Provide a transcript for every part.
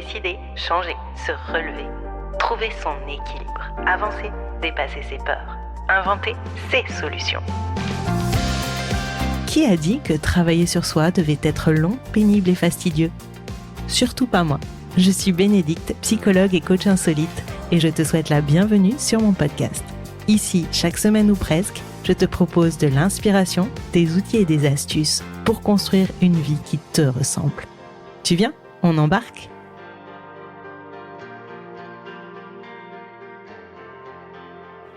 Décider, changer, se relever, trouver son équilibre, avancer, dépasser ses peurs, inventer ses solutions. Qui a dit que travailler sur soi devait être long, pénible et fastidieux ? Surtout pas moi. Je suis Bénédicte, psychologue et coach insolite, et je te souhaite la bienvenue sur mon podcast. Ici, chaque semaine ou presque, je te propose de l'inspiration, des outils et des astuces pour construire une vie qui te ressemble. Tu viens ? On embarque ?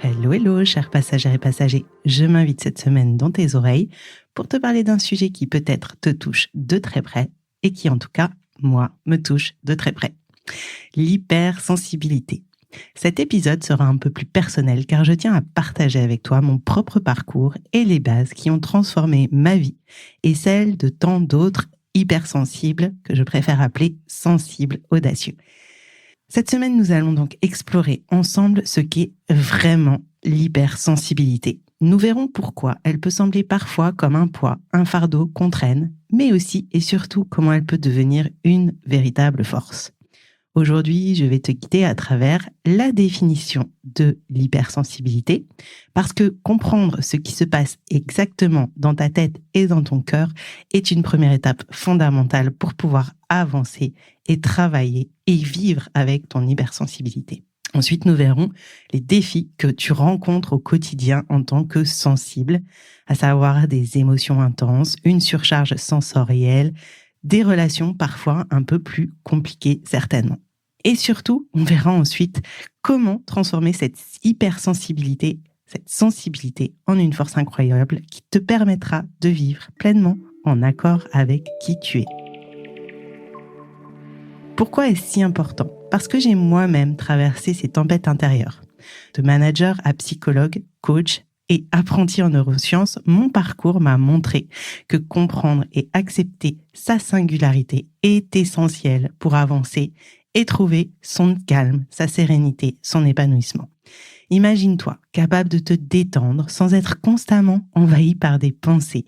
Hello, chers passagères et passagers. Je m'invite cette semaine dans tes oreilles pour te parler d'un sujet qui peut-être te touche de très près et qui, en tout cas, moi, me touche de très près. L'hypersensibilité. Cet épisode sera un peu plus personnel car je tiens à partager avec toi mon propre parcours et les bases qui ont transformé ma vie et celle de tant d'autres hypersensibles que je préfère appeler sensibles audacieux. Cette semaine, nous allons donc explorer ensemble ce qu'est vraiment l'hypersensibilité. Nous verrons pourquoi elle peut sembler parfois comme un poids, un fardeau qu'on traîne, mais aussi et surtout comment elle peut devenir une véritable force. Aujourd'hui, je vais te guider à travers la définition de l'hypersensibilité, parce que comprendre ce qui se passe exactement dans ta tête et dans ton cœur est une première étape fondamentale pour pouvoir avancer et travailler et vivre avec ton hypersensibilité. Ensuite, nous verrons les défis que tu rencontres au quotidien en tant que sensible, à savoir des émotions intenses, une surcharge sensorielle, des relations parfois un peu plus compliquées certainement. Et surtout, on verra ensuite comment transformer cette hypersensibilité, cette sensibilité en une force incroyable qui te permettra de vivre pleinement en accord avec qui tu es. Pourquoi est-ce si important ? Parce que j'ai moi-même traversé ces tempêtes intérieures. De manager à psychologue, coach et apprenti en neurosciences, mon parcours m'a montré que comprendre et accepter sa singularité est essentiel pour avancer et trouver son calme, sa sérénité, son épanouissement. Imagine-toi capable de te détendre sans être constamment envahi par des pensées,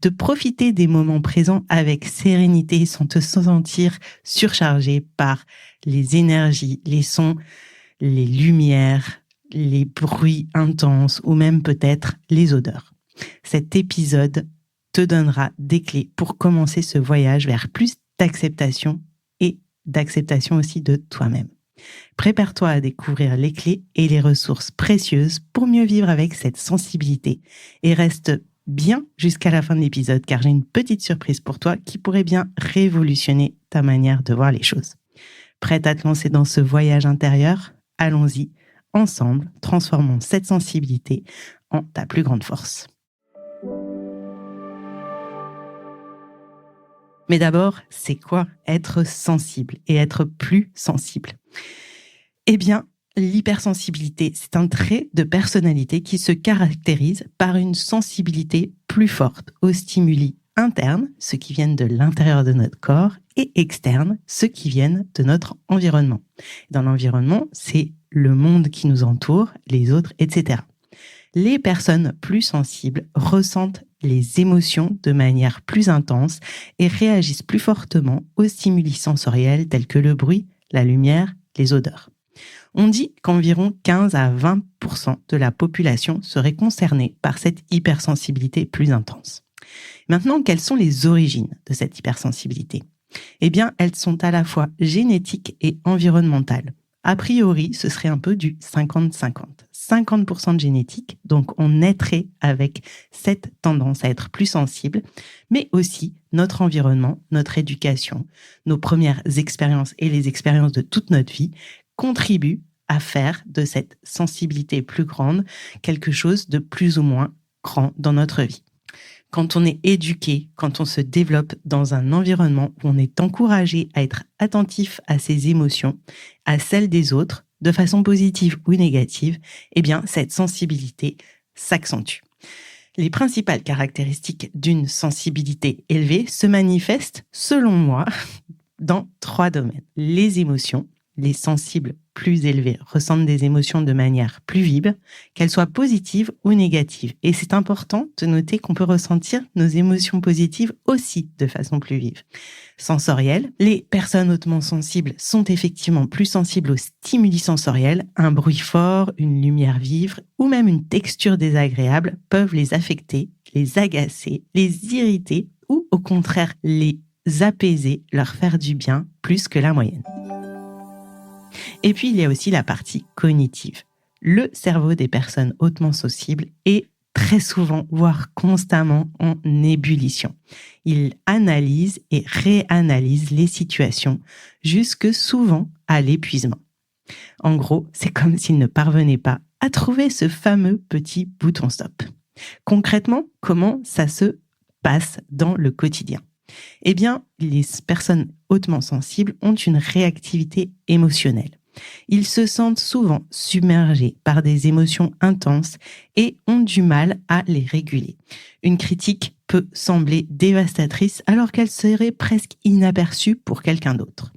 de profiter des moments présents avec sérénité sans te sentir surchargé par les énergies, les sons, les lumières, les bruits intenses ou même peut-être les odeurs. Cet épisode te donnera des clés pour commencer ce voyage vers plus d'acceptation et d'acceptation aussi de toi-même. Prépare-toi à découvrir les clés et les ressources précieuses pour mieux vivre avec cette sensibilité et reste bien jusqu'à la fin de l'épisode car j'ai une petite surprise pour toi qui pourrait bien révolutionner ta manière de voir les choses. Prête à te lancer dans ce voyage intérieur ? Allons-y, ensemble, transformons cette sensibilité en ta plus grande force. Mais d'abord, c'est quoi être sensible et être plus sensible ? Eh bien, l'hypersensibilité, c'est un trait de personnalité qui se caractérise par une sensibilité plus forte aux stimuli internes, ceux qui viennent de l'intérieur de notre corps, et externes, ceux qui viennent de notre environnement. Dans l'environnement, c'est le monde qui nous entoure, les autres, etc. Les personnes plus sensibles ressentent les émotions de manière plus intense et réagissent plus fortement aux stimuli sensoriels tels que le bruit, la lumière, les odeurs. On dit qu'environ 15 à 20% de la population serait concernée par cette hypersensibilité plus intense. Maintenant, quelles sont les origines de cette hypersensibilité ? Eh bien, elles sont à la fois génétiques et environnementales. A priori, ce serait un peu du 50-50. 50% de génétique, donc on naîtrait avec cette tendance à être plus sensible, mais aussi notre environnement, notre éducation, nos premières expériences et les expériences de toute notre vie contribuent à faire de cette sensibilité plus grande quelque chose de plus ou moins grand dans notre vie. Quand on est éduqué, quand on se développe dans un environnement où on est encouragé à être attentif à ses émotions, à celles des autres, de façon positive ou négative, eh bien, cette sensibilité s'accentue. Les principales caractéristiques d'une sensibilité élevée se manifestent, selon moi, dans 3 domaines. Les émotions, les sensibles plus élevés ressentent des émotions de manière plus vive, qu'elles soient positives ou négatives. Et c'est important de noter qu'on peut ressentir nos émotions positives aussi de façon plus vive. Sensorielle, les personnes hautement sensibles sont effectivement plus sensibles aux stimuli sensoriels. Un bruit fort, une lumière vive ou même une texture désagréable peuvent les affecter, les agacer, les irriter ou au contraire les apaiser, leur faire du bien plus que la moyenne. Et puis il y a aussi la partie cognitive. Le cerveau des personnes hautement sensibles est très souvent, voire constamment en ébullition. Il analyse et réanalyse les situations jusque souvent à l'épuisement. En gros, c'est comme s'il ne parvenait pas à trouver ce fameux petit bouton stop. Concrètement, comment ça se passe dans le quotidien ? Eh bien, les personnes hautement sensibles ont une réactivité émotionnelle. Ils se sentent souvent submergés par des émotions intenses et ont du mal à les réguler. Une critique peut sembler dévastatrice alors qu'elle serait presque inaperçue pour quelqu'un d'autre.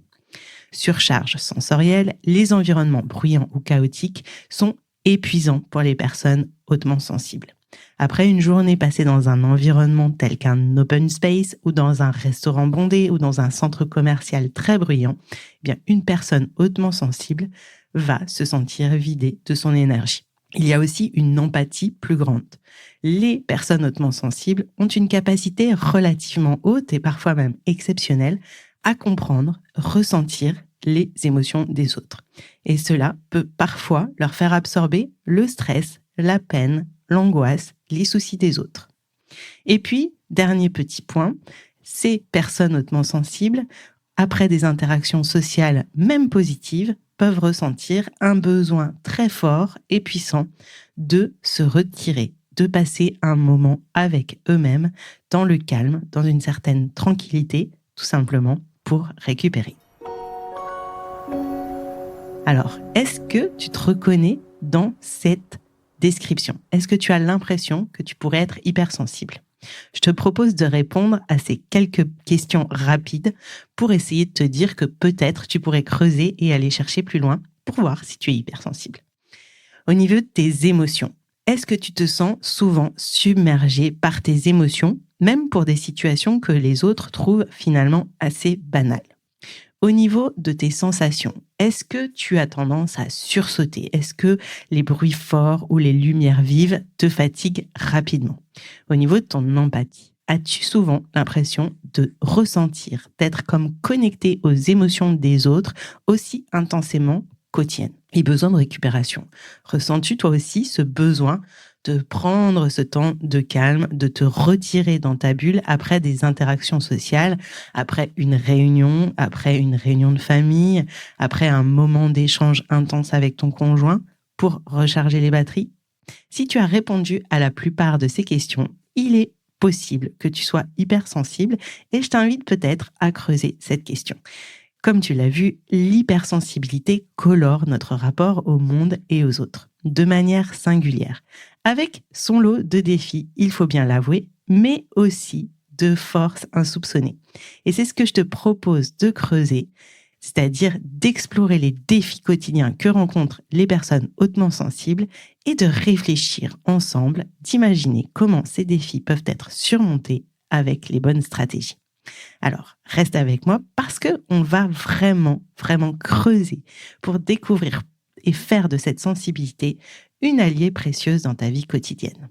Surcharge sensorielle, les environnements bruyants ou chaotiques sont épuisants pour les personnes hautement sensibles. Après une journée passée dans un environnement tel qu'un open space ou dans un restaurant bondé ou dans un centre commercial très bruyant, eh bien une personne hautement sensible va se sentir vidée de son énergie. Il y a aussi une empathie plus grande. Les personnes hautement sensibles ont une capacité relativement haute et parfois même exceptionnelle à comprendre, ressentir les émotions des autres. Et cela peut parfois leur faire absorber le stress, la peine, l'angoisse, les soucis des autres. Et puis, dernier petit point, ces personnes hautement sensibles, après des interactions sociales, même positives, peuvent ressentir un besoin très fort et puissant de se retirer, de passer un moment avec eux-mêmes, dans le calme, dans une certaine tranquillité, tout simplement pour récupérer. Alors, est-ce que tu te reconnais dans cette description? Est-ce que tu as l'impression que tu pourrais être hypersensible? Je te propose de répondre à ces quelques questions rapides pour essayer de te dire que peut-être tu pourrais creuser et aller chercher plus loin pour voir si tu es hypersensible. Au niveau de tes émotions, est-ce que tu te sens souvent submergé par tes émotions, même pour des situations que les autres trouvent finalement assez banales? Au niveau de tes sensations, est-ce que tu as tendance à sursauter? Est-ce que les bruits forts ou les lumières vives te fatiguent rapidement? Au niveau de ton empathie, as-tu souvent l'impression de ressentir, d'être comme connecté aux émotions des autres aussi intensément qu'aux tiennes? Et besoin de récupération. Ressens-tu toi aussi ce besoin de prendre ce temps de calme, de te retirer dans ta bulle après des interactions sociales, après une réunion de famille, après un moment d'échange intense avec ton conjoint pour recharger les batteries? Si tu as répondu à la plupart de ces questions, il est possible que tu sois hypersensible et je t'invite peut-être à creuser cette question. Comme tu l'as vu, l'hypersensibilité colore notre rapport au monde et aux autres, de manière singulière, avec son lot de défis, il faut bien l'avouer, mais aussi de forces insoupçonnées. Et c'est ce que je te propose de creuser, c'est-à-dire d'explorer les défis quotidiens que rencontrent les personnes hautement sensibles et de réfléchir ensemble, d'imaginer comment ces défis peuvent être surmontés avec les bonnes stratégies. Alors, reste avec moi parce qu'on va vraiment creuser pour découvrir et faire de cette sensibilité une alliée précieuse dans ta vie quotidienne.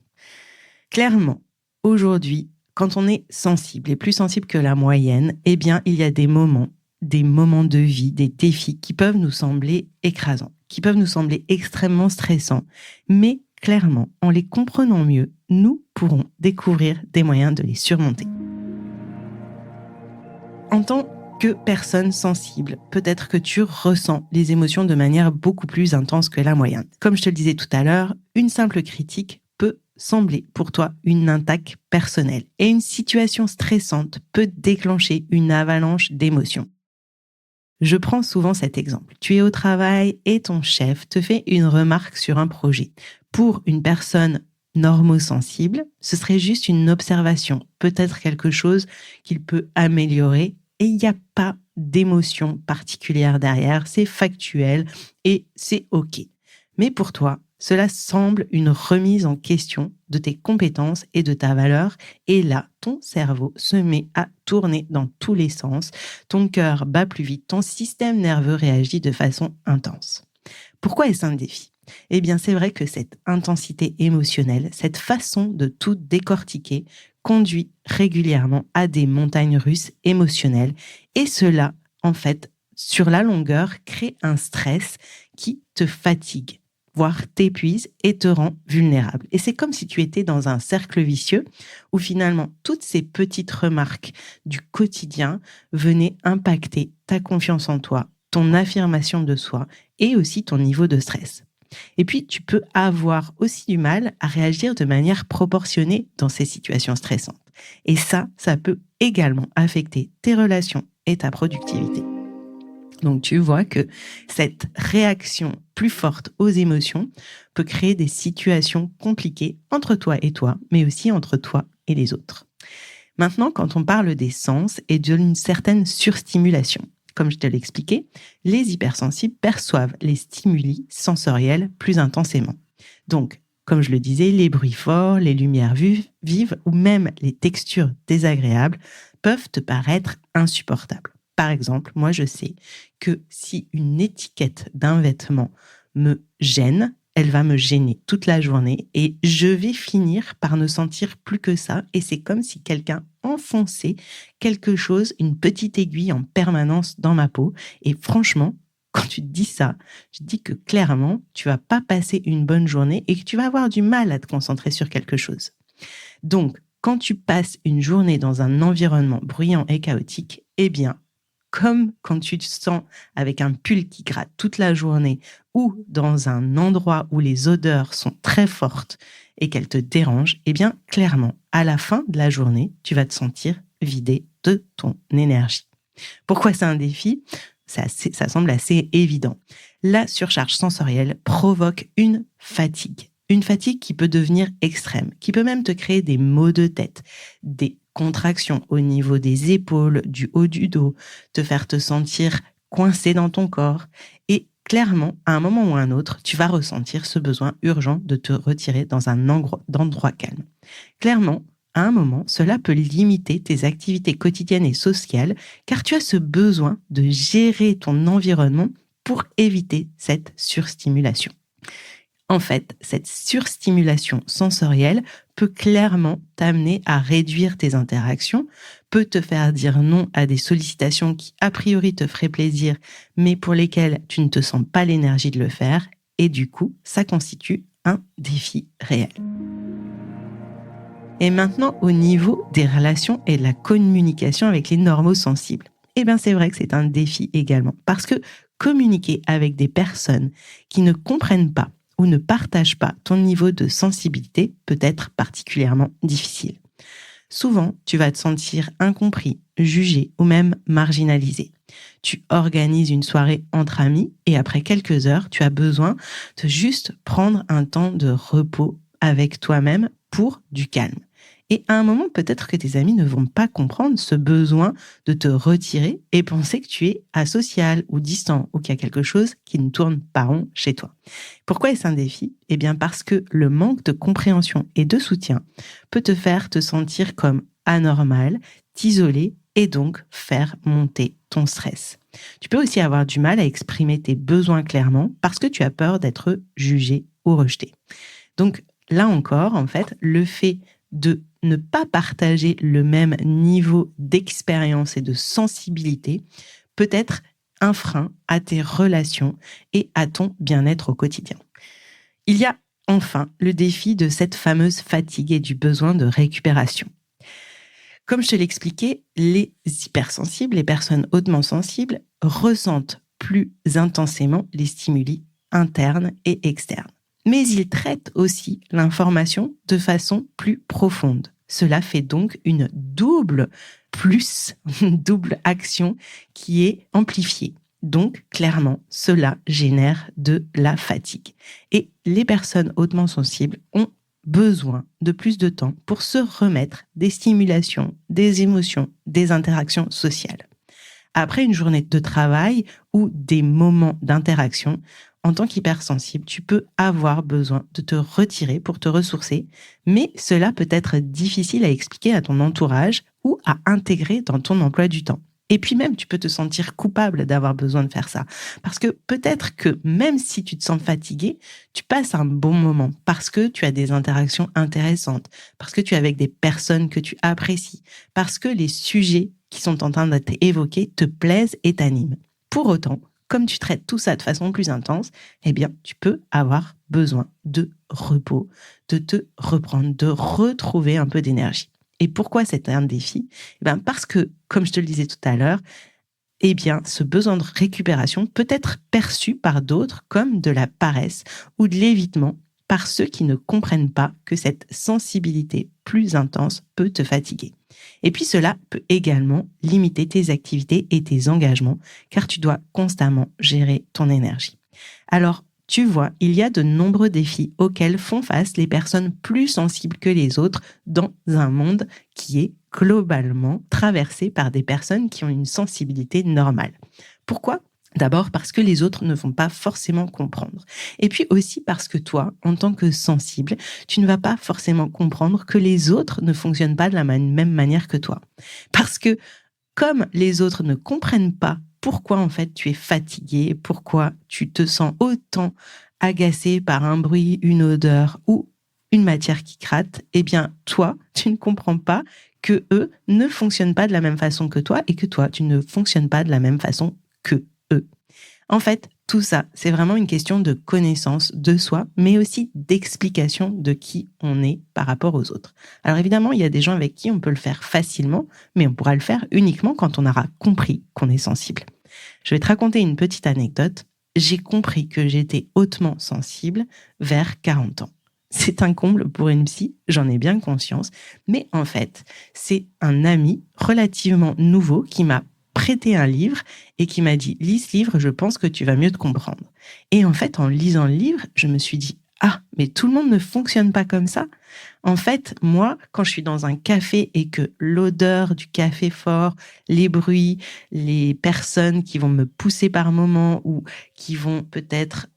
Clairement, aujourd'hui, quand on est sensible et plus sensible que la moyenne, eh bien, il y a des moments de vie, des défis qui peuvent nous sembler écrasants, qui peuvent nous sembler extrêmement stressants, mais clairement, en les comprenant mieux, nous pourrons découvrir des moyens de les surmonter. En tant que personne sensible, peut-être que tu ressens les émotions de manière beaucoup plus intense que la moyenne. Comme je te le disais tout à l'heure, une simple critique peut sembler pour toi une attaque personnelle et une situation stressante peut déclencher une avalanche d'émotions. Je prends souvent cet exemple. Tu es au travail et ton chef te fait une remarque sur un projet. Pour une personne normosensible, ce serait juste une observation, peut-être quelque chose qu'il peut améliorer Et il n'y a pas d'émotion particulière derrière, c'est factuel et c'est OK. Mais pour toi, cela semble une remise en question de tes compétences et de ta valeur. Et là, ton cerveau se met à tourner dans tous les sens. Ton cœur bat plus vite, ton système nerveux réagit de façon intense. Pourquoi est-ce un défi ? Eh bien, c'est vrai que cette intensité émotionnelle, cette façon de tout décortiquer, conduit régulièrement à des montagnes russes émotionnelles. Et cela, en fait, sur la longueur, crée un stress qui te fatigue, voire t'épuise et te rend vulnérable. Et c'est comme si tu étais dans un cercle vicieux où finalement toutes ces petites remarques du quotidien venaient impacter ta confiance en toi, ton affirmation de soi et aussi ton niveau de stress. Et puis, tu peux avoir aussi du mal à réagir de manière proportionnée dans ces situations stressantes. Et ça peut également affecter tes relations et ta productivité. Donc, tu vois que cette réaction plus forte aux émotions peut créer des situations compliquées entre toi et toi, mais aussi entre toi et les autres. Maintenant, quand on parle des sens et d'une certaine surstimulation, comme je te l'expliquais, les hypersensibles perçoivent les stimuli sensoriels plus intensément. Donc, comme je le disais, les bruits forts, les lumières vives ou même les textures désagréables peuvent te paraître insupportables. Par exemple, moi je sais que si une étiquette d'un vêtement me gêne, elle va me gêner toute la journée et je vais finir par ne sentir plus que ça. Et c'est comme si quelqu'un enfonçait quelque chose, une petite aiguille en permanence dans ma peau. Et franchement, quand tu te dis ça, je te dis que clairement, tu vas pas passer une bonne journée et que tu vas avoir du mal à te concentrer sur quelque chose. Donc, quand tu passes une journée dans un environnement bruyant et chaotique, eh bien, comme quand tu te sens avec un pull qui gratte toute la journée ou dans un endroit où les odeurs sont très fortes et qu'elles te dérangent, eh bien, clairement, à la fin de la journée, tu vas te sentir vidé de ton énergie. Pourquoi c'est un défi ? Ça semble assez évident. La surcharge sensorielle provoque une fatigue. Une fatigue qui peut devenir extrême, qui peut même te créer des maux de tête, des contractions au niveau des épaules, du haut du dos, te faire te sentir coincé dans ton corps. Et clairement, à un moment ou à un autre, tu vas ressentir ce besoin urgent de te retirer dans un endroit calme. Clairement, à un moment, cela peut limiter tes activités quotidiennes et sociales, car tu as ce besoin de gérer ton environnement pour éviter cette surstimulation. En fait, cette surstimulation sensorielle peut clairement t'amener à réduire tes interactions, peut te faire dire non à des sollicitations qui a priori te feraient plaisir, mais pour lesquelles tu ne te sens pas l'énergie de le faire, et du coup, ça constitue un défi réel. Et maintenant, au niveau des relations et de la communication avec les normosensibles, eh bien c'est vrai que c'est un défi également, parce que communiquer avec des personnes qui ne comprennent pas ou ne partagent pas ton niveau de sensibilité peut être particulièrement difficile. Souvent, tu vas te sentir incompris, jugé ou même marginalisé. Tu organises une soirée entre amis et après quelques heures, tu as besoin de juste prendre un temps de repos avec toi-même pour du calme. Et à un moment, peut-être que tes amis ne vont pas comprendre ce besoin de te retirer et penser que tu es asocial ou distant ou qu'il y a quelque chose qui ne tourne pas rond chez toi. Pourquoi est-ce un défi ? Eh bien parce que le manque de compréhension et de soutien peut te faire te sentir comme anormal, t'isoler et donc faire monter ton stress. Tu peux aussi avoir du mal à exprimer tes besoins clairement parce que tu as peur d'être jugé ou rejeté. Donc là encore, en fait, le fait de ne pas partager le même niveau d'expérience et de sensibilité peut être un frein à tes relations et à ton bien-être au quotidien. Il y a enfin le défi de cette fameuse fatigue et du besoin de récupération. Comme je te l'expliquais, les hypersensibles, les personnes hautement sensibles, ressentent plus intensément les stimuli internes et externes. Mais ils traitent aussi l'information de façon plus profonde. Cela fait donc une double action qui est amplifiée. Donc, clairement, cela génère de la fatigue. Et les personnes hautement sensibles ont besoin de plus de temps pour se remettre des stimulations, des émotions, des interactions sociales. après une journée de travail ou des moments d'interaction, en tant qu'hypersensible, tu peux avoir besoin de te retirer pour te ressourcer, mais cela peut être difficile à expliquer à ton entourage ou à intégrer dans ton emploi du temps. Et puis même, tu peux te sentir coupable d'avoir besoin de faire ça. Parce que peut-être que même si tu te sens fatigué, tu passes un bon moment parce que tu as des interactions intéressantes, parce que tu es avec des personnes que tu apprécies, parce que les sujets qui sont en train d'être évoqués te plaisent et t'animent. Pour autant, comme tu traites tout ça de façon plus intense, eh bien, tu peux avoir besoin de repos, de te reprendre, de retrouver un peu d'énergie. Et pourquoi c'est un défi ? Eh bien, parce que, comme je te le disais tout à l'heure, eh bien, ce besoin de récupération peut être perçu par d'autres comme de la paresse ou de l'évitement par ceux qui ne comprennent pas que cette sensibilité plus intense peut te fatiguer. Et puis cela peut également limiter tes activités et tes engagements, car tu dois constamment gérer ton énergie. Alors, tu vois, il y a de nombreux défis auxquels font face les personnes plus sensibles que les autres dans un monde qui est globalement traversé par des personnes qui ont une sensibilité normale. Pourquoi ? D'abord parce que les autres ne vont pas forcément comprendre. Et puis aussi parce que toi, en tant que sensible, tu ne vas pas forcément comprendre que les autres ne fonctionnent pas de la même manière que toi. Parce que comme les autres ne comprennent pas pourquoi en fait tu es fatigué, pourquoi tu te sens autant agacé par un bruit, une odeur ou une matière qui gratte, eh bien toi, tu ne comprends pas que eux ne fonctionnent pas de la même façon que toi et que toi, tu ne fonctionnes pas de la même façon que eux. En fait, tout ça, c'est vraiment une question de connaissance de soi, mais aussi d'explication de qui on est par rapport aux autres. Alors évidemment, il y a des gens avec qui on peut le faire facilement, mais on pourra le faire uniquement quand on aura compris qu'on est sensible. Je vais te raconter une petite anecdote. J'ai compris que j'étais hautement sensible vers 40 ans. C'est un comble pour une psy, j'en ai bien conscience, mais en fait, c'est un ami relativement nouveau qui m'a prêté un livre et qui m'a dit « Lis ce livre, je pense que tu vas mieux te comprendre ». Et en fait, en lisant le livre, je me suis dit « Ah, mais tout le monde ne fonctionne pas comme ça ». En fait, moi, quand je suis dans un café et que l'odeur du café fort, les bruits, les personnes qui vont me pousser par moments ou qui vont peut-être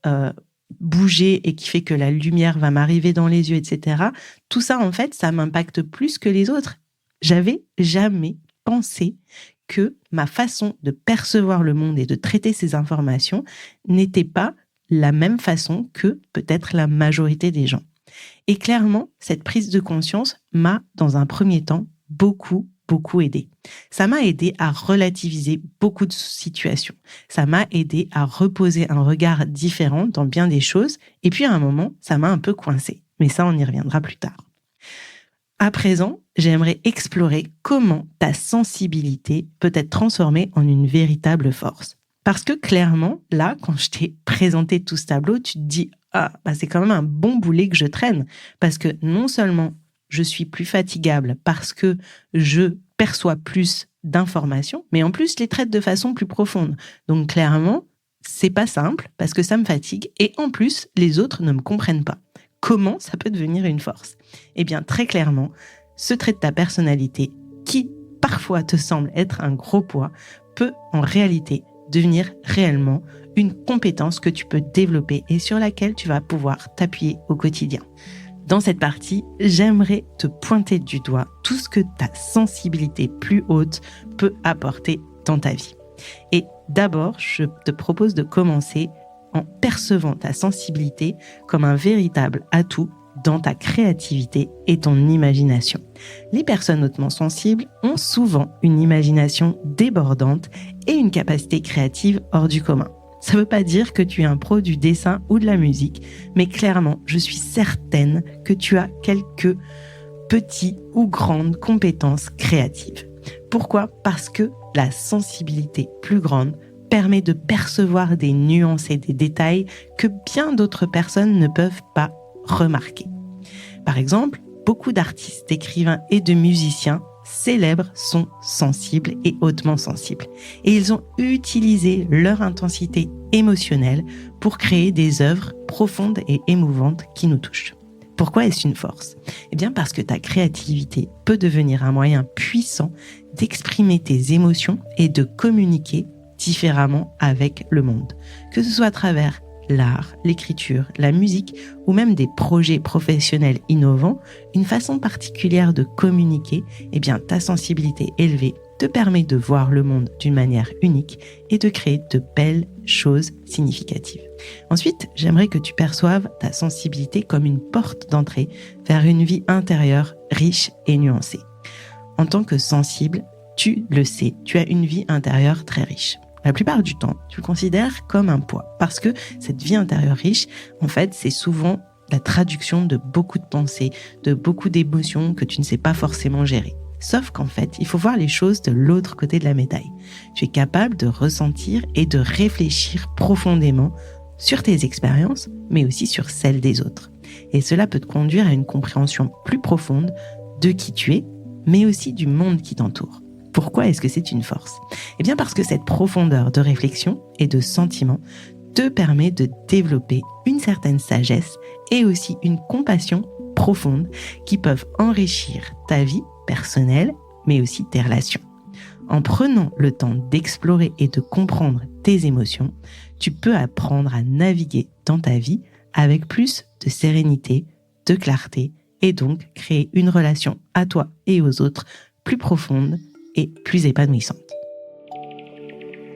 bouger et qui fait que la lumière va m'arriver dans les yeux, etc., tout ça, en fait, ça m'impacte plus que les autres. J'avais jamais pensé que ma façon de percevoir le monde et de traiter ces informations n'était pas la même façon que peut-être la majorité des gens. Et clairement, cette prise de conscience m'a, dans un premier temps, beaucoup aidé. Ça m'a aidé à relativiser beaucoup de situations. Ça m'a aidé à reposer un regard différent dans bien des choses. Et puis à un moment, ça m'a un peu coincé. Mais ça, on y reviendra plus tard. À présent, j'aimerais explorer comment ta sensibilité peut être transformée en une véritable force. Parce que clairement, là, quand je t'ai présenté tout ce tableau, tu te dis « Ah, c'est quand même un bon boulet que je traîne. » Parce que non seulement je suis plus fatigable parce que je perçois plus d'informations, mais en plus, je les traite de façon plus profonde. Donc clairement, c'est pas simple parce que ça me fatigue et en plus, les autres ne me comprennent pas. Comment ça peut devenir une force ? Eh bien, très clairement, ce trait de ta personnalité qui parfois te semble être un gros poids peut en réalité devenir réellement une compétence que tu peux développer et sur laquelle tu vas pouvoir t'appuyer au quotidien. Dans cette partie, j'aimerais te pointer du doigt tout ce que ta sensibilité plus haute peut apporter dans ta vie. Et d'abord, je te propose de commencer en percevant ta sensibilité comme un véritable atout dans ta créativité et ton imagination. Les personnes hautement sensibles ont souvent une imagination débordante et une capacité créative hors du commun. Ça ne veut pas dire que tu es un pro du dessin ou de la musique, mais clairement, je suis certaine que tu as quelques petites ou grandes compétences créatives. Pourquoi ? Parce que la sensibilité plus grande permet de percevoir des nuances et des détails que bien d'autres personnes ne peuvent pas remarquer. Par exemple, beaucoup d'artistes, d'écrivains et de musiciens célèbres sont sensibles et hautement sensibles. Et ils ont utilisé leur intensité émotionnelle pour créer des œuvres profondes et émouvantes qui nous touchent. Pourquoi est-ce une force ? Eh bien parce que ta créativité peut devenir un moyen puissant d'exprimer tes émotions et de communiquer différemment avec le monde. Que ce soit à travers l'art, l'écriture, la musique ou même des projets professionnels innovants, une façon particulière de communiquer, eh bien ta sensibilité élevée te permet de voir le monde d'une manière unique et de créer de belles choses significatives. Ensuite, j'aimerais que tu perçoives ta sensibilité comme une porte d'entrée vers une vie intérieure riche et nuancée. En tant que sensible, tu le sais, tu as une vie intérieure très riche. La plupart du temps, tu le considères comme un poids parce que cette vie intérieure riche, en fait, c'est souvent la traduction de beaucoup de pensées, de beaucoup d'émotions que tu ne sais pas forcément gérer. Sauf qu'en fait, il faut voir les choses de l'autre côté de la médaille. Tu es capable de ressentir et de réfléchir profondément sur tes expériences, mais aussi sur celles des autres. Et cela peut te conduire à une compréhension plus profonde de qui tu es, mais aussi du monde qui t'entoure. Pourquoi est-ce que c'est une force ? Eh bien parce que cette profondeur de réflexion et de sentiment te permet de développer une certaine sagesse et aussi une compassion profonde qui peuvent enrichir ta vie personnelle, mais aussi tes relations. En prenant le temps d'explorer et de comprendre tes émotions, tu peux apprendre à naviguer dans ta vie avec plus de sérénité, de clarté et donc créer une relation à toi et aux autres plus profonde et plus épanouissante.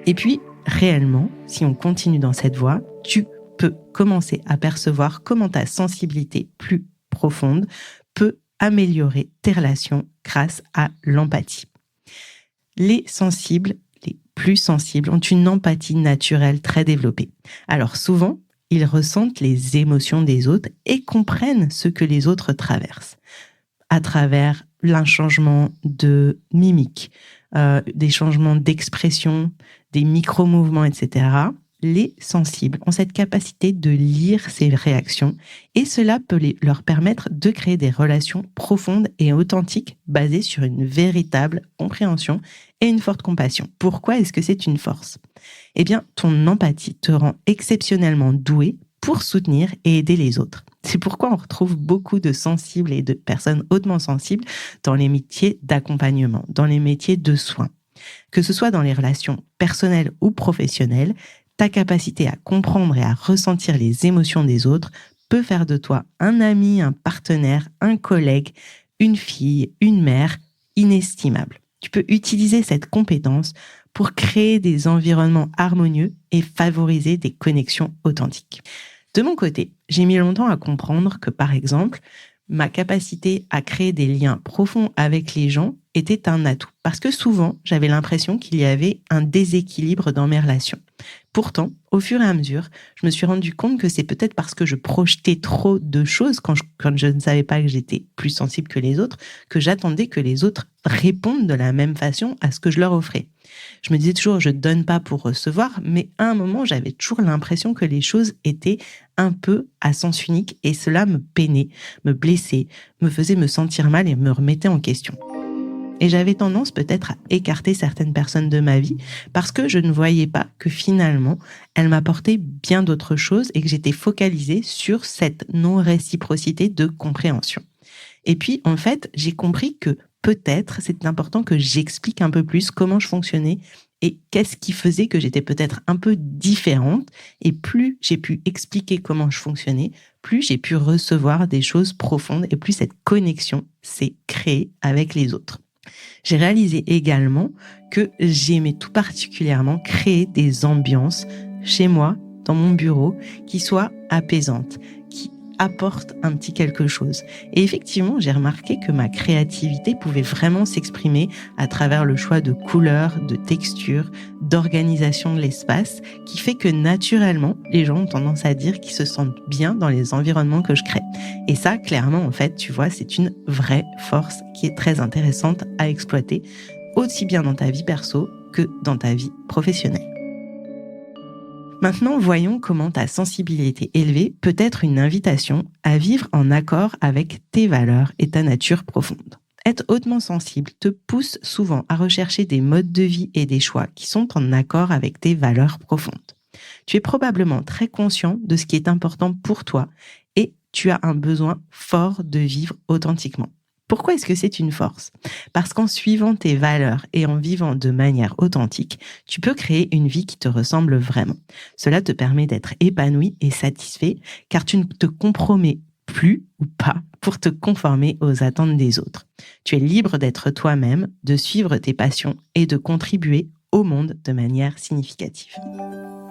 Et puis, réellement, si on continue dans cette voie, tu peux commencer à percevoir comment ta sensibilité plus profonde peut améliorer tes relations grâce à l'empathie. Les sensibles, les plus sensibles, ont une empathie naturelle très développée. Alors souvent, ils ressentent les émotions des autres et comprennent ce que les autres traversent à travers un changement de mimique, des changements d'expression, des micro-mouvements, etc. Les sensibles ont cette capacité de lire ces réactions et cela peut leur permettre de créer des relations profondes et authentiques basées sur une véritable compréhension et une forte compassion. Pourquoi est-ce que c'est une force ? Eh bien, ton empathie te rend exceptionnellement doué pour soutenir et aider les autres. C'est pourquoi on retrouve beaucoup de sensibles et de personnes hautement sensibles dans les métiers d'accompagnement, dans les métiers de soins. Que ce soit dans les relations personnelles ou professionnelles, ta capacité à comprendre et à ressentir les émotions des autres peut faire de toi un ami, un partenaire, un collègue, une fille, une mère inestimable. Tu peux utiliser cette compétence pour créer des environnements harmonieux et favoriser des connexions authentiques. De mon côté, j'ai mis longtemps à comprendre que, par exemple, ma capacité à créer des liens profonds avec les gens était un atout. Parce que souvent, j'avais l'impression qu'il y avait un déséquilibre dans mes relations. Pourtant, au fur et à mesure, je me suis rendu compte que c'est peut-être parce que je projetais trop de choses quand je ne savais pas que j'étais plus sensible que les autres, que j'attendais que les autres répondent de la même façon à ce que je leur offrais. Je me disais toujours, je donne pas pour recevoir, mais à un moment, j'avais toujours l'impression que les choses étaient un peu à sens unique et cela me peinait, me blessait, me faisait me sentir mal et me remettait en question. Et j'avais tendance peut-être à écarter certaines personnes de ma vie parce que je ne voyais pas que finalement, elles m'apportaient bien d'autres choses et que j'étais focalisée sur cette non-réciprocité de compréhension. Et puis, en fait, j'ai compris que peut-être c'était important que j'explique un peu plus comment je fonctionnais et qu'est-ce qui faisait que j'étais peut-être un peu différente. Et plus j'ai pu expliquer comment je fonctionnais, plus j'ai pu recevoir des choses profondes et plus cette connexion s'est créée avec les autres. J'ai réalisé également que j'aimais tout particulièrement créer des ambiances chez moi, dans mon bureau, qui soient apaisantes, qui apportent un petit quelque chose. Et effectivement, j'ai remarqué que ma créativité pouvait vraiment s'exprimer à travers le choix de couleurs, de textures, d'organisation de l'espace, qui fait que naturellement, les gens ont tendance à dire qu'ils se sentent bien dans les environnements que je crée. Et ça, clairement, en fait, tu vois, c'est une vraie force qui est très intéressante à exploiter, aussi bien dans ta vie perso que dans ta vie professionnelle. Maintenant, voyons comment ta sensibilité élevée peut être une invitation à vivre en accord avec tes valeurs et ta nature profonde. Être hautement sensible te pousse souvent à rechercher des modes de vie et des choix qui sont en accord avec tes valeurs profondes. Tu es probablement très conscient de ce qui est important pour toi et tu as un besoin fort de vivre authentiquement. Pourquoi est-ce que c'est une force ? Parce qu'en suivant tes valeurs et en vivant de manière authentique, tu peux créer une vie qui te ressemble vraiment. Cela te permet d'être épanoui et satisfait car tu ne te compromets plus ou pas pour te conformer aux attentes des autres. Tu es libre d'être toi-même, de suivre tes passions et de contribuer au monde de manière significative.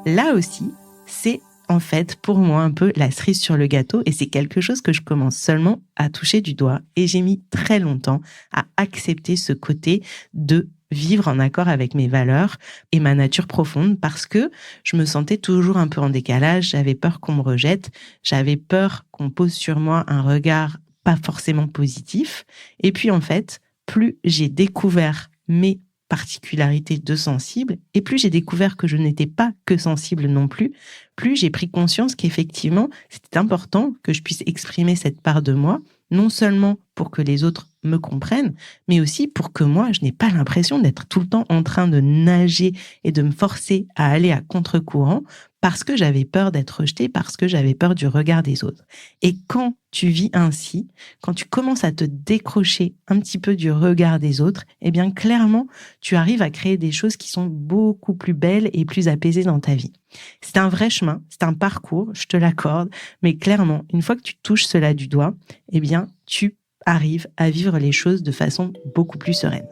Là aussi, c'est en fait, pour moi, un peu la cerise sur le gâteau et c'est quelque chose que je commence seulement à toucher du doigt et j'ai mis très longtemps à accepter ce côté de vivre en accord avec mes valeurs et ma nature profonde parce que je me sentais toujours un peu en décalage, j'avais peur qu'on me rejette, j'avais peur qu'on pose sur moi un regard pas forcément positif et puis en fait, plus j'ai découvert mes particularité de sensible, et plus j'ai découvert que je n'étais pas que sensible non plus, plus j'ai pris conscience qu'effectivement, c'était important que je puisse exprimer cette part de moi, non seulement pour que les autres me comprennent, mais aussi pour que moi, je n'ai pas l'impression d'être tout le temps en train de nager et de me forcer à aller à contre-courant parce que j'avais peur d'être rejetée, parce que j'avais peur du regard des autres. Et quand tu vis ainsi, quand tu commences à te décrocher un petit peu du regard des autres, eh bien clairement, tu arrives à créer des choses qui sont beaucoup plus belles et plus apaisées dans ta vie. C'est un vrai chemin, c'est un parcours, je te l'accorde, mais clairement, une fois que tu touches cela du doigt, eh bien, tu arrives à vivre les choses de façon beaucoup plus sereine.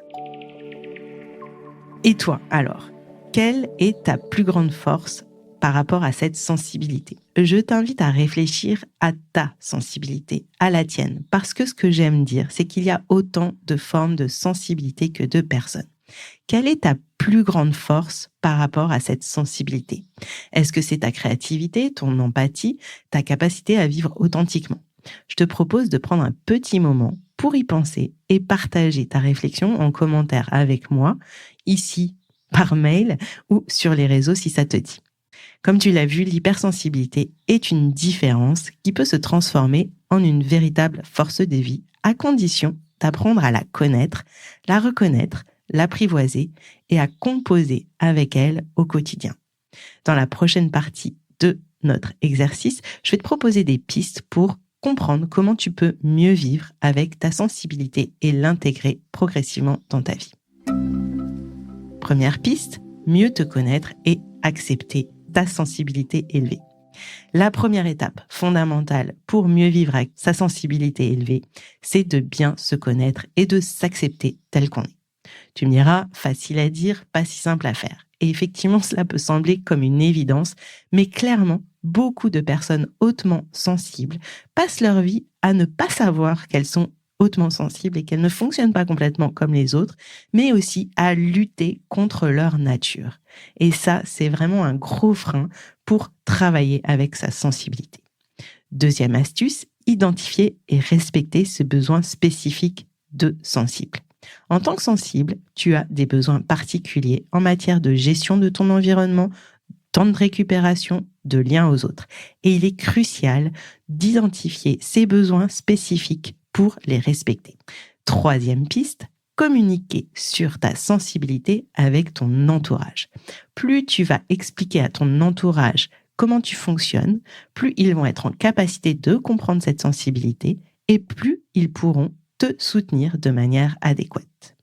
Et toi, alors, quelle est ta plus grande force par rapport à cette sensibilité ? Je t'invite à réfléchir à ta sensibilité, à la tienne, parce que ce que j'aime dire, c'est qu'il y a autant de formes de sensibilité que de personnes. Quelle est ta plus grande force par rapport à cette sensibilité ? Est-ce que c'est ta créativité, ton empathie, ta capacité à vivre authentiquement ? Je te propose de prendre un petit moment pour y penser et partager ta réflexion en commentaire avec moi, ici, par mail ou sur les réseaux si ça te dit. Comme tu l'as vu, l'hypersensibilité est une différence qui peut se transformer en une véritable force de vie à condition d'apprendre à la connaître, la reconnaître, l'apprivoiser et à composer avec elle au quotidien. Dans la prochaine partie de notre exercice, je vais te proposer des pistes pour comprendre comment tu peux mieux vivre avec ta sensibilité et l'intégrer progressivement dans ta vie. Première piste, mieux te connaître et accepter ta sensibilité élevée. La première étape fondamentale pour mieux vivre avec sa sensibilité élevée, c'est de bien se connaître et de s'accepter tel qu'on est. Tu me diras, facile à dire, pas si simple à faire. Et effectivement, cela peut sembler comme une évidence, mais clairement, beaucoup de personnes hautement sensibles passent leur vie à ne pas savoir qu'elles sont hautement sensibles et qu'elles ne fonctionnent pas complètement comme les autres, mais aussi à lutter contre leur nature. Et ça, c'est vraiment un gros frein pour travailler avec sa sensibilité. Deuxième astuce, identifier et respecter ce besoin spécifique de sensible. En tant que sensible, tu as des besoins particuliers en matière de gestion de ton environnement, temps de récupération, de lien aux autres. Et il est crucial d'identifier ces besoins spécifiques pour les respecter. Troisième piste, communiquer sur ta sensibilité avec ton entourage. Plus tu vas expliquer à ton entourage comment tu fonctionnes, plus ils vont être en capacité de comprendre cette sensibilité et plus ils pourront te soutenir de manière adéquate.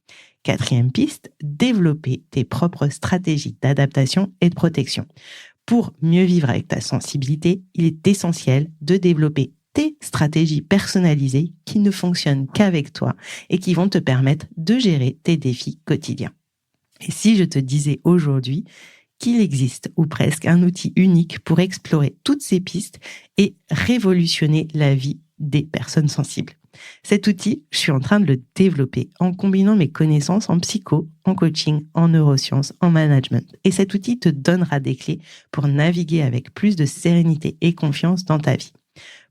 Quatrième piste, développer tes propres stratégies d'adaptation et de protection. Pour mieux vivre avec ta sensibilité, il est essentiel de développer tes stratégies personnalisées qui ne fonctionnent qu'avec toi et qui vont te permettre de gérer tes défis quotidiens. Et si je te disais aujourd'hui qu'il existe ou presque un outil unique pour explorer toutes ces pistes et révolutionner la vie des personnes sensibles. Cet outil, je suis en train de le développer en combinant mes connaissances en psycho, en coaching, en neurosciences, en management. Et cet outil te donnera des clés pour naviguer avec plus de sérénité et confiance dans ta vie.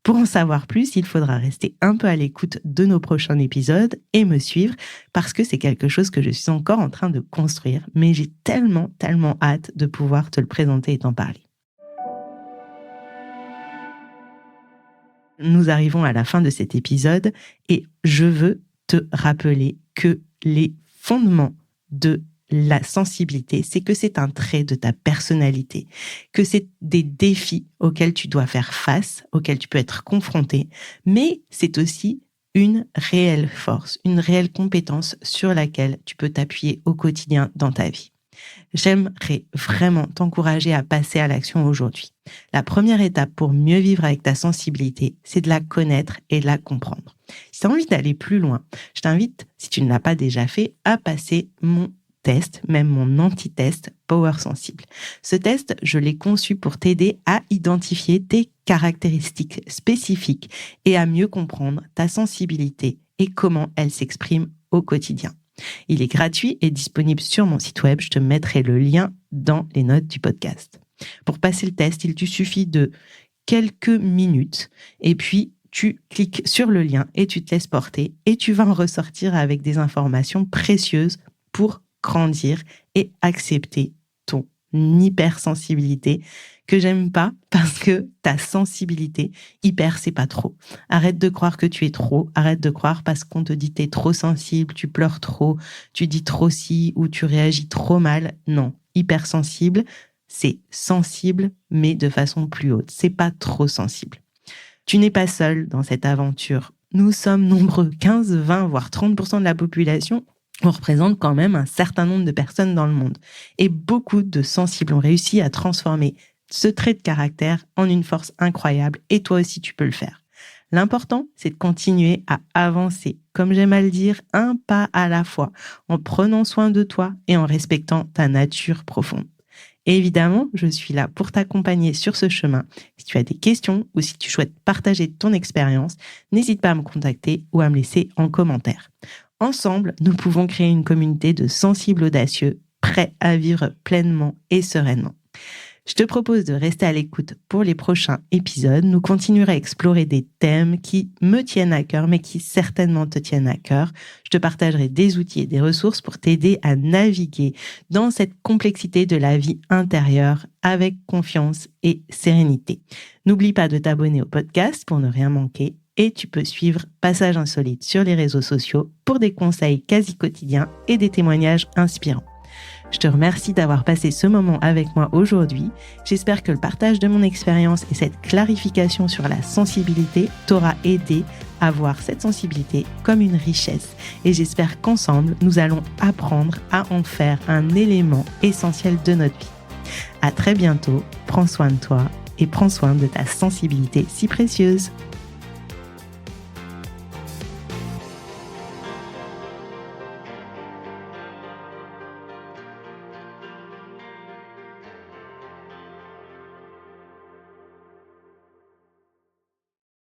Pour en savoir plus, il faudra rester un peu à l'écoute de nos prochains épisodes et me suivre parce que c'est quelque chose que je suis encore en train de construire, mais j'ai tellement hâte de pouvoir te le présenter et t'en parler. Nous arrivons à la fin de cet épisode et je veux te rappeler que les fondements de la sensibilité, c'est que c'est un trait de ta personnalité, que c'est des défis auxquels tu dois faire face, auxquels tu peux être confronté, mais c'est aussi une réelle force, une réelle compétence sur laquelle tu peux t'appuyer au quotidien dans ta vie. J'aimerais vraiment t'encourager à passer à l'action aujourd'hui. La première étape pour mieux vivre avec ta sensibilité, c'est de la connaître et de la comprendre. Si tu as envie d'aller plus loin, je t'invite, si tu ne l'as pas déjà fait, à passer mon test, même mon anti-test Power Sensible. Ce test, je l'ai conçu pour t'aider à identifier tes caractéristiques spécifiques et à mieux comprendre ta sensibilité et comment elle s'exprime au quotidien. Il est gratuit et disponible sur mon site web. Je te mettrai le lien dans les notes du podcast. Pour passer le test, il te suffit de quelques minutes et puis tu cliques sur le lien et tu te laisses porter et tu vas en ressortir avec des informations précieuses pour grandir et accepter ton hypersensibilité que j'aime pas parce que ta sensibilité, hyper, c'est pas trop. Arrête de croire que tu es trop, arrête de croire parce qu'on te dit t'es trop sensible, tu pleures trop, tu dis trop si ou tu réagis trop mal. Non, hypersensible, c'est sensible mais de façon plus haute. C'est pas trop sensible. Tu n'es pas seul dans cette aventure. Nous sommes nombreux, 15, 20, voire 30% de la population. On représente quand même un certain nombre de personnes dans le monde. Et beaucoup de sensibles ont réussi à transformer ce trait de caractère en une force incroyable. Et toi aussi, tu peux le faire. L'important, c'est de continuer à avancer, comme j'aime à le dire, un pas à la fois, en prenant soin de toi et en respectant ta nature profonde. Et évidemment, je suis là pour t'accompagner sur ce chemin. Si tu as des questions ou si tu souhaites partager ton expérience, n'hésite pas à me contacter ou à me laisser en commentaire. Ensemble, nous pouvons créer une communauté de sensibles audacieux, prêts à vivre pleinement et sereinement. Je te propose de rester à l'écoute pour les prochains épisodes. Nous continuerons à explorer des thèmes qui me tiennent à cœur, mais qui certainement te tiennent à cœur. Je te partagerai des outils et des ressources pour t'aider à naviguer dans cette complexité de la vie intérieure avec confiance et sérénité. N'oublie pas de t'abonner au podcast pour ne rien manquer. Et tu peux suivre Passage Insolite sur les réseaux sociaux pour des conseils quasi quotidiens et des témoignages inspirants. Je te remercie d'avoir passé ce moment avec moi aujourd'hui. J'espère que le partage de mon expérience et cette clarification sur la sensibilité t'aura aidé à voir cette sensibilité comme une richesse. Et j'espère qu'ensemble, nous allons apprendre à en faire un élément essentiel de notre vie. À très bientôt, prends soin de toi et prends soin de ta sensibilité si précieuse.